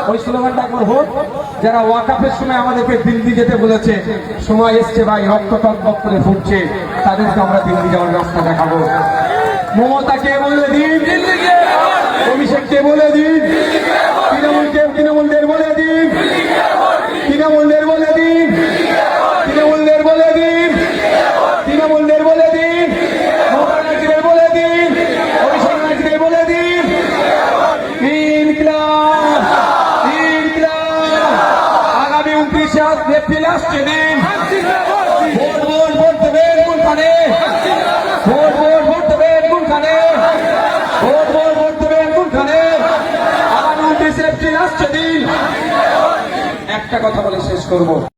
ওই স্লোগানটা একবার হোক। যারা ওয়াকাফের সময় আমাদেরকে দিল্লি যেতে বলেছে, সময় এসছে ভাই, রক্ত টকবক করে ফুটছে, তাদেরকে আমরা দিল্লি যাওয়ার রাস্তা দেখাবো। মমতাকে বলে দিন, অভিষেককে বলে দিন, তৃণমূলদের বলে দিন, তৃণমূলদের বলে দিন, তৃণমূলদের বলে দিন, তৃণমূলদের বলে দিন, মমতা ব্যানার্জিদের বলে দিন, অভিষেক ব্যানার্জিদের বলে দিন, ইনকিলাব, ইনকিলাব। আগামী 29 এপ্রিল আসছে দিন, ভোট ভোট ভোট দেবেন কোনখানে, ভোট ভোট ভোট দেবেন কোনখানে, ভোট ভোট ভোট দেবেন কোনখানে। আগামী 29 এপ্রিল আসছে দিন। একটা কথা বলে শেষ করবো।